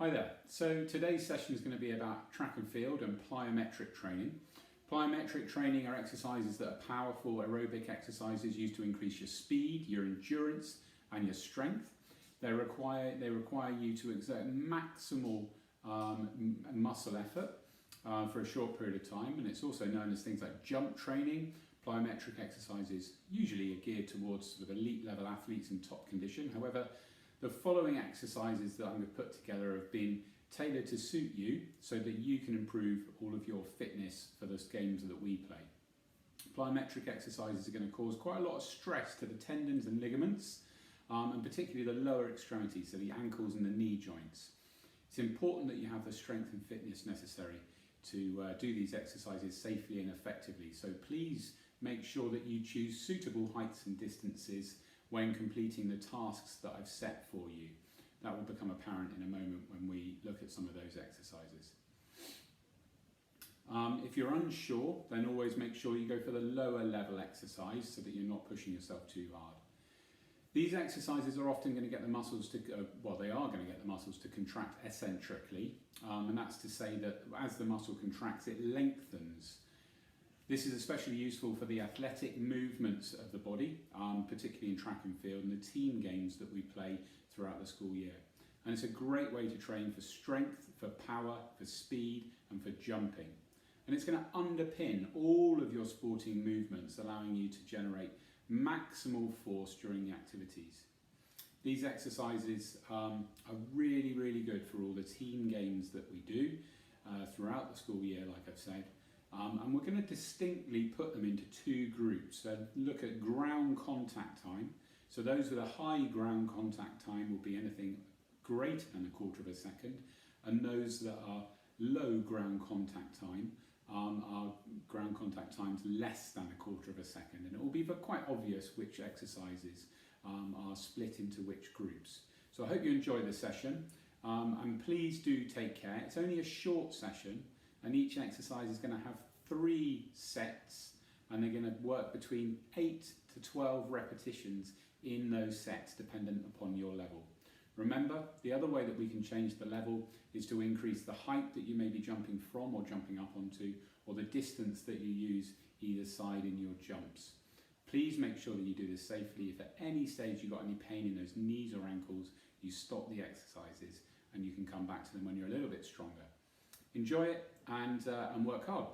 Hi there. So today's session is going to be about track and field and plyometric training. Plyometric training are exercises that are powerful aerobic exercises used to increase your speed, your endurance and your strength. They require you to exert maximal muscle effort for a short period of time, and it's also known as things like jump training. Plyometric exercises usually are geared towards sort of elite level athletes in top condition. However, the following exercises that I'm going to put together have been tailored to suit you so that you can improve all of your fitness for those games that we play. Plyometric exercises are going to cause quite a lot of stress to the tendons and ligaments, and particularly the lower extremities, so the ankles and the knee joints. It's important that you have the strength and fitness necessary to do these exercises safely and effectively. So please make sure that you choose suitable heights and distances when completing the tasks that I've set for you. That will become apparent in a moment when we look at some of those exercises. If you're unsure, then always make sure you go for the lower level exercise so that you're not pushing yourself too hard. These exercises are often going to get the muscles to, they are going to get the muscles to contract eccentrically, and that's to say that as the muscle contracts, it lengthens. This is especially useful for the athletic movements of the body, particularly in track and field and the team games that we play throughout the school year. And it's a great way to train for strength, for power, for speed and for jumping. And it's going to underpin all of your sporting movements, allowing you to generate maximal force during the activities. These exercises are really, really good for all the team games that we do throughout the school year, like I've said. And we're going to distinctly put them into two groups. So look at ground contact time. So those with a high ground contact time will be anything greater than a quarter of a second, and those that are low ground contact time are ground contact times less than a quarter of a second. And it will be quite obvious which exercises are split into which groups. So I hope you enjoy the session, and please do take care. It's only a short session, and each exercise is going to have 3 sets, and they're going to work between 8 to 12 repetitions in those sets, dependent upon your level. Remember, the other way that we can change the level is to increase the height that you may be jumping from or jumping up onto, or the distance that you use either side in your jumps. Please make sure that you do this safely. If at any stage you've got any pain in those knees or ankles, you stop the exercises and you can come back to them when you're a little bit stronger. Enjoy it and work hard.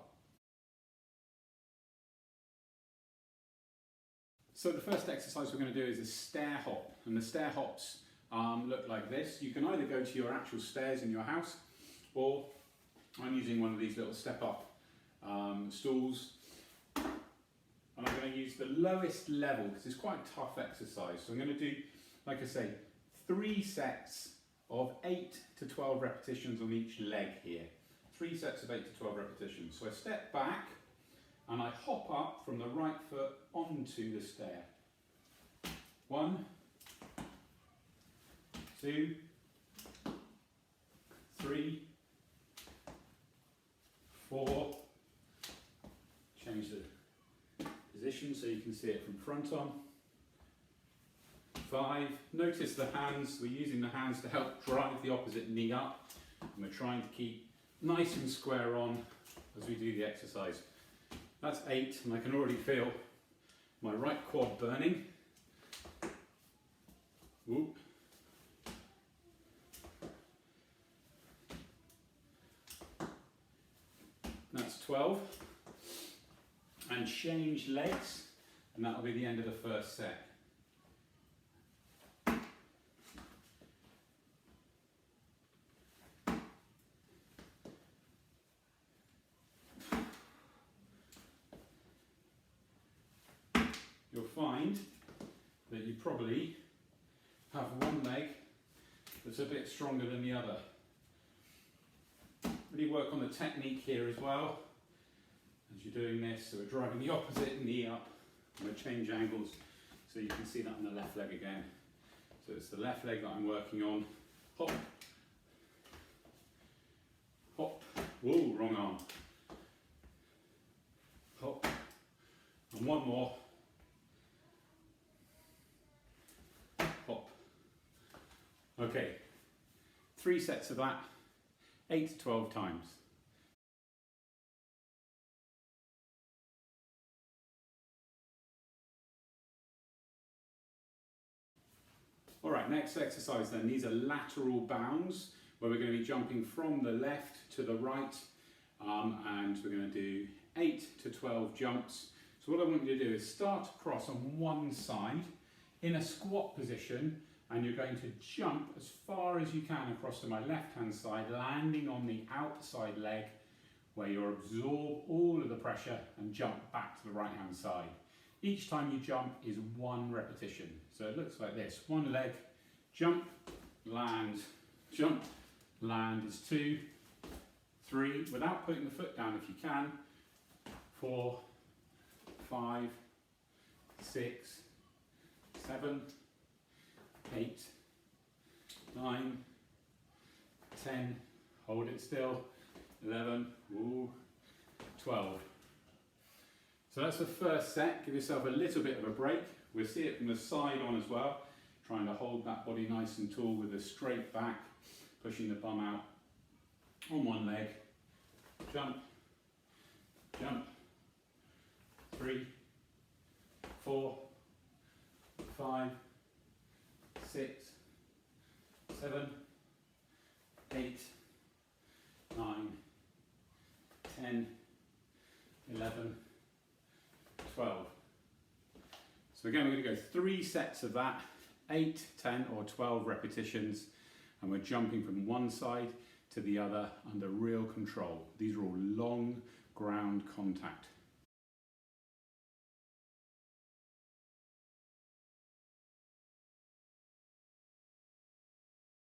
So the first exercise we're going to do is a stair hop, and the stair hops look like this. You can either go to your actual stairs in your house, or I'm using one of these little step up stools, and I'm going to use the lowest level because it's quite a tough exercise. So I'm going to do, like I say, 3 sets of 8 to 12 repetitions on each leg here. 3 sets of 8 to 12 repetitions. So I step back and I hop up from the right foot onto the stair. 1, 2, 3, 4. Change the position so you can see it from front on. 5. Notice the hands. We're using the hands to help drive the opposite knee up, and we're trying to keep nice and square on as we do the exercise. That's 8, and I can already feel my right quad burning. Whoop. That's 12. And change legs, and that'll be the end of the first set. You'll find that you probably have one leg that's a bit stronger than the other. Really work on the technique here as well as you're doing this. So we're driving the opposite knee up. I'm going to change angles so you can see that on the left leg again. So it's the left leg that I'm working on. Hop, hop, whoa, wrong arm. Hop, and one more. Hop. Okay, 3 sets of that, 8 to 12 times. All right, next exercise then. These are lateral bounds, where we're going to be jumping from the left to the right, and we're going to do 8 to 12 jumps. So what I want you to do is start across on one side in a squat position, and you're going to jump as far as you can across to my left hand side, landing on the outside leg where you absorb all of the pressure and jump back to the right hand side. Each time you jump is 1 repetition. So it looks like this: one leg, jump, land is 2, 3, without putting the foot down if you can, 4, 5, 6, 7, 8, 9, 10, hold it still, 11, 12. So that's the first set. Give yourself a little bit of a break. We'll see it from the side on as well, trying to hold that body nice and tall with a straight back, pushing the bum out on one leg, jump, jump, 3, 4, 5, 6, 7, 8, 9, 10, 11, 12. So again, we're going to go 3 sets of that, 8, 10 or 12 repetitions, and we're jumping from one side to the other under real control. These are all long ground contact.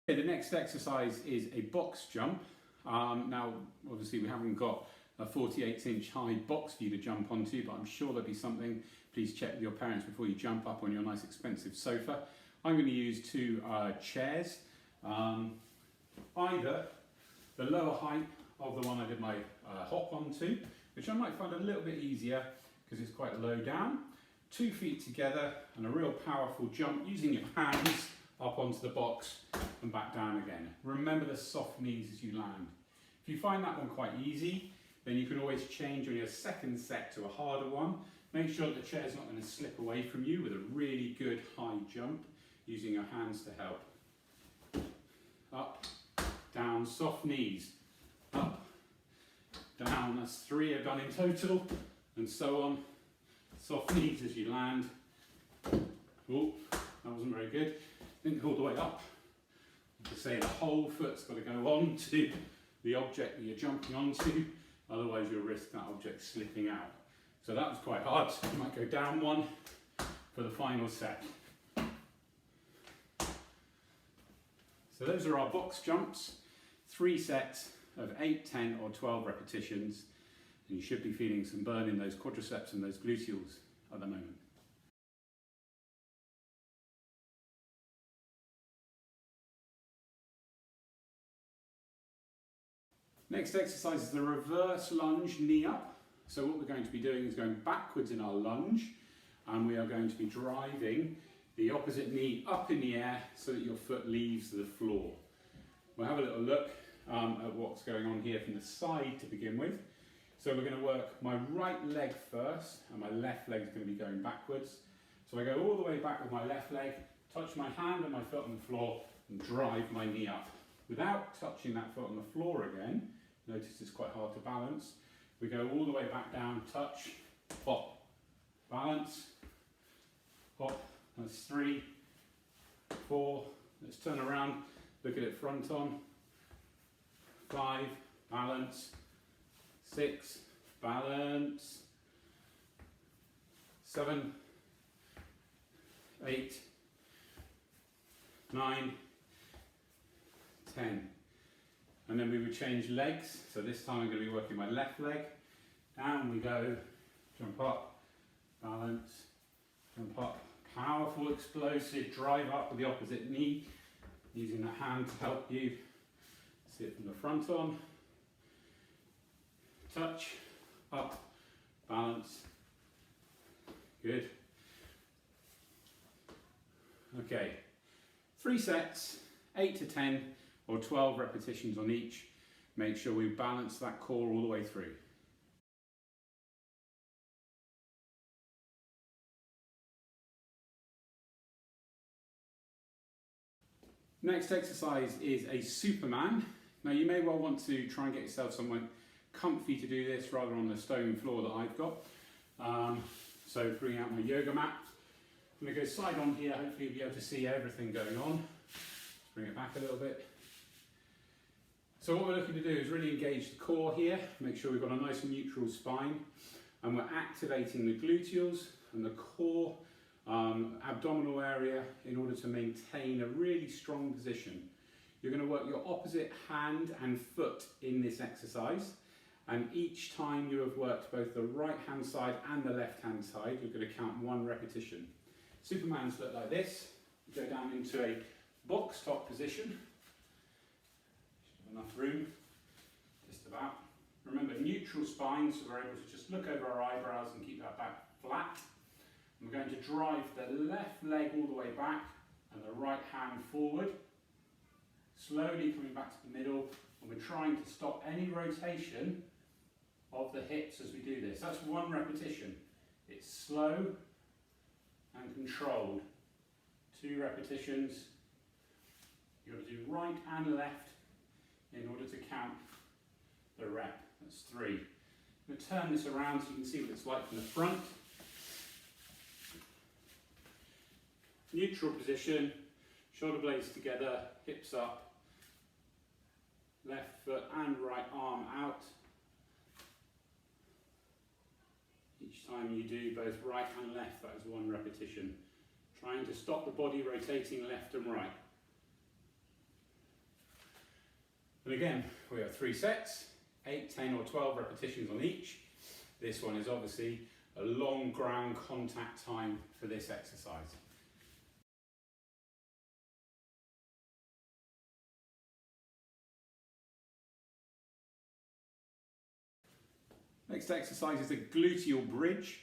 The next exercise is a box jump. Now, obviously we haven't got a 48-inch high box for you to jump onto, but I'm sure there'll be something. Please check with your parents before you jump up on your nice expensive sofa. I'm going to use 2 chairs, either the lower height of the one I did my hop onto, which I might find a little bit easier because it's quite low down, 2 feet together and a real powerful jump using your hands up onto the box and back down again. Remember the soft knees as you land. If you find that one quite easy, then you can always change on your second set to a harder one. Make sure that the chair's not going to slip away from you with a really good high jump, using your hands to help. Up, down, soft knees, up, down. That's 3 I've done in total, and so on. Soft knees as you land. Oh, that wasn't very good. Didn't go all the way up. To say the whole foot's got to go on to the object that you're jumping onto, otherwise you'll risk that object slipping out. So that was quite hard. You might go down 1 for the final set. So those are our box jumps, 3 sets of 8, 10 or 12 repetitions, and you should be feeling some burn in those quadriceps and those gluteals at the moment. Next exercise is the reverse lunge, knee up. So what we're going to be doing is going backwards in our lunge, and we are going to be driving the opposite knee up in the air so that your foot leaves the floor. We'll have a little look at what's going on here from the side to begin with. So we're going to work my right leg first, and my left leg is going to be going backwards. So I go all the way back with my left leg, touch my hand and my foot on the floor, and drive my knee up. Without touching that foot on the floor again, notice it's quite hard to balance. We go all the way back down, touch, hop, balance, hop. That's 3, 4. Let's turn around, look at it front on. 5, balance. 6, balance. 7, 8, 9, 10. And then we would change legs. So this time I'm going to be working my left leg. Down we go, jump up, balance, jump up. Powerful, explosive drive up with the opposite knee, using the hand to help you. See it from the front on. Touch, up, balance. Good. Okay, 3 sets, 8 to 10 or 12 repetitions on each. Make sure we balance that core all the way through. Next exercise is a Superman. Now you may well want to try and get yourself somewhere comfy to do this rather on the stone floor that I've got. So bring out my yoga mat. I'm going to go side on here, hopefully you'll be able to see everything going on. Let's bring it back a little bit. So what we're looking to do is really engage the core here, make sure we've got a nice neutral spine, and we're activating the gluteals and the core abdominal area in order to maintain a really strong position. You're going to work your opposite hand and foot in this exercise, and each time you have worked both the right hand side and the left hand side, you're going to count 1 repetition. Supermans look like this. Go down into a box top position. Enough room, just about. Remember, neutral spine, so we're able to just look over our eyebrows and keep that back flat. And we're going to drive the left leg all the way back and the right hand forward, slowly coming back to the middle, and we're trying to stop any rotation of the hips as we do this. That's 1 repetition. It's slow and controlled. 2 repetitions. You've got to do right and left in order to count the rep. That's 3. I'm going to turn this around so you can see what it's like from the front. Neutral position, shoulder blades together, hips up, left foot and right arm out. Each time you do both right and left, that is 1 repetition. Trying to stop the body rotating left and right. And again, we have 3 sets, 8, 10 or 12 repetitions on each. This one is obviously a long ground contact time for this exercise. Next exercise is the gluteal bridge.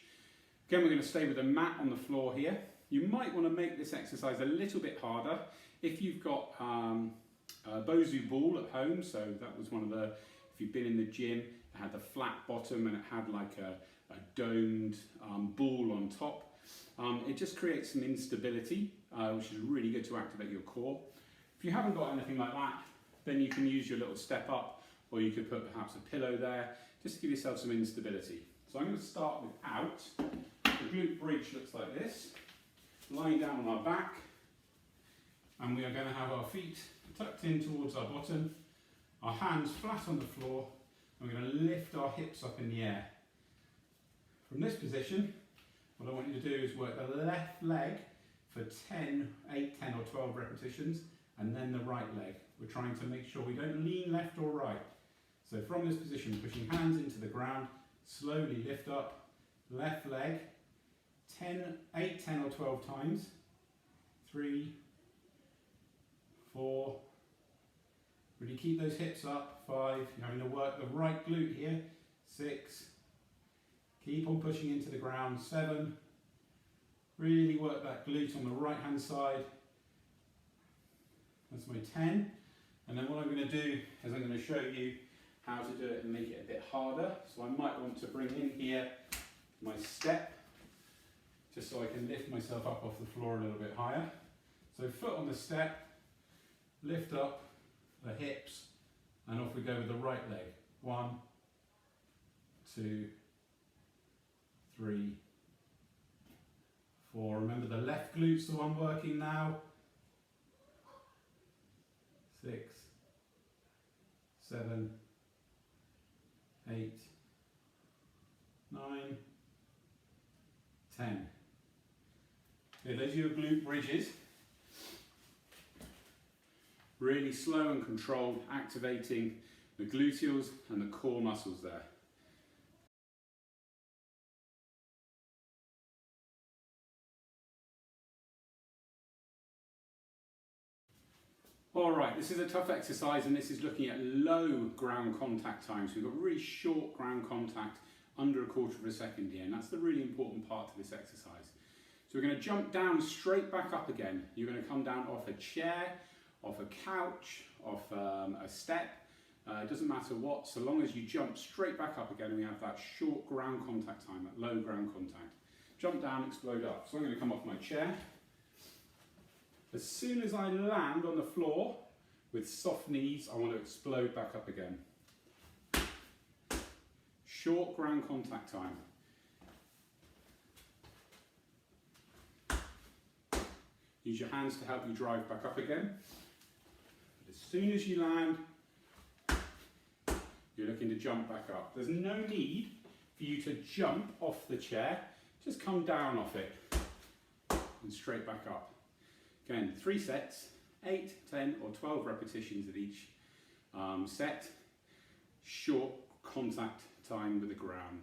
Again, we're going to stay with a mat on the floor here. You might want to make this exercise a little bit harder if you've got a Bosu ball at home. So that was one of the, if you've been in the gym, it had the flat bottom and it had like a domed ball on top. It just creates some instability, which is really good to activate your core. If you haven't got anything like that, then you can use your little step up, or you could put perhaps a pillow there, just to give yourself some instability. So I'm going to start without. The glute bridge looks like this. Lying down on our back, and we are going to have our feet tucked in towards our bottom, our hands flat on the floor, and we're going to lift our hips up in the air. From this position, what I want you to do is work the left leg for 8, 10 or 12 repetitions, and then the right leg. We're trying to make sure we don't lean left or right. So from this position, pushing hands into the ground, slowly lift up, left leg, 8, 10 or 12 times, 3, 4, really keep those hips up, 5, you're having to work the right glute here, 6, keep on pushing into the ground, 7, really work that glute on the right hand side, that's my 10, and then what I'm going to do is I'm going to show you how to do it and make it a bit harder. So I might want to bring in here my step, just so I can lift myself up off the floor a little bit higher. So foot on the step, lift up the hips, and off we go with the right leg. 1, 2, 3, 4. Remember the left glute's the one working now. 6, 7, 8, 9, 10. Okay, those are your glute bridges. Really slow and controlled, activating the gluteals and the core muscles there. Alright, this is a tough exercise, and this is looking at low ground contact times. We've got really short ground contact, under 1/4 of a second here, and that's the really important part to this exercise. So we're going to jump down straight back up again. You're going to come down off a chair off a couch, off a step, it doesn't matter what, so long as you jump straight back up again and we have that short ground contact time, that low ground contact. Jump down, explode up. So I'm going to come off my chair. As soon as I land on the floor with soft knees, I want to explode back up again. Short ground contact time. Use your hands to help you drive back up again. As soon as you land, you're looking to jump back up. There's no need for you to jump off the chair. Just come down off it and straight back up. Again, 3 sets, 8, 10 or 12 repetitions of each set. Short contact time with the ground.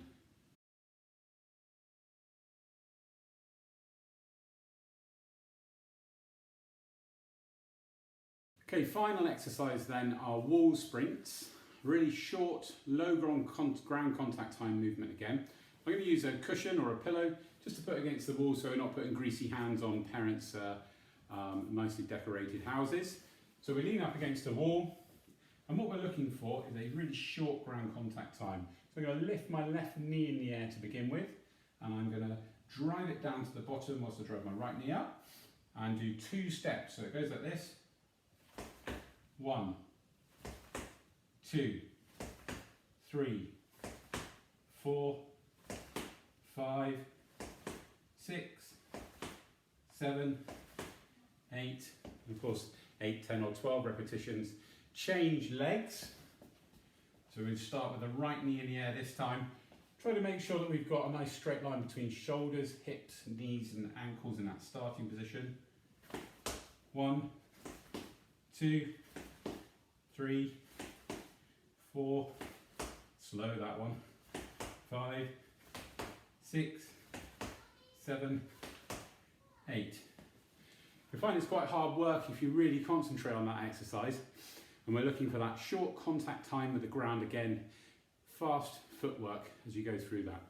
Okay, final exercise then are wall sprints. Really short, low ground contact time movement again. I'm going to use a cushion or a pillow just to put against the wall so we're not putting greasy hands on parents' nicely decorated houses. So we lean up against the wall, and what we're looking for is a really short ground contact time. So I'm going to lift my left knee in the air to begin with, and I'm going to drive it down to the bottom whilst I drive my right knee up, and do 2 steps. So it goes like this. 1, 2, 3, 4, 5, 6, 7, 8, and of course 8, 10 or 12 repetitions. Change legs. So we'll start with the right knee in the air this time. Try to make sure that we've got a nice straight line between shoulders, hips, knees and ankles in that starting position. 1, 2, 3, 4, slow that one, 5, 6, 7, 8. You find it's quite hard work if you really concentrate on that exercise, and we're looking for that short contact time with the ground again, fast footwork as you go through that.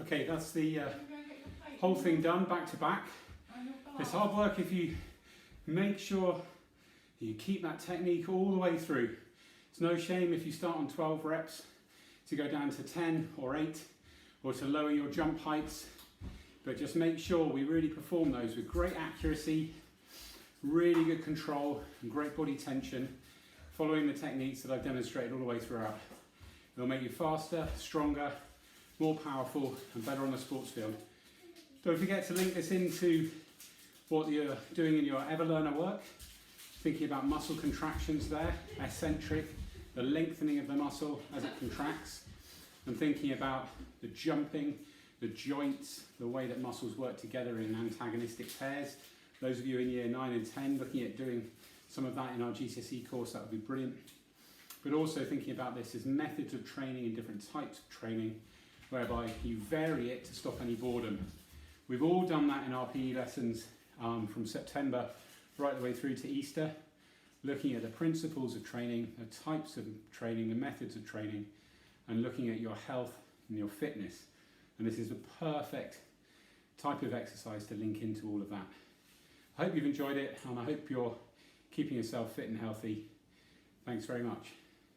Okay, that's the whole thing done back to back. It's hard work if you make sure you keep that technique all the way through. It's no shame if you start on 12 reps to go down to 10 or 8 or to lower your jump heights, but just make sure we really perform those with great accuracy, really good control and great body tension, following the techniques that I've demonstrated all the way throughout. It'll make you faster, stronger, more powerful and better on the sports field. Don't forget to link this into what you're doing in your Everlearner work, thinking about muscle contractions there, eccentric, the lengthening of the muscle as it contracts, and thinking about the jumping, the joints, the way that muscles work together in antagonistic pairs. Those of you in year 9 and 10 looking at doing some of that in our GCSE course, that would be brilliant. But also thinking about this as methods of training and different types of training, whereby you vary it to stop any boredom. We've all done that in our PE lessons from September right the way through to Easter, looking at the principles of training, the types of training, the methods of training, and looking at your health and your fitness. And this is a perfect type of exercise to link into all of that. I hope you've enjoyed it, and I hope you're keeping yourself fit and healthy. Thanks very much.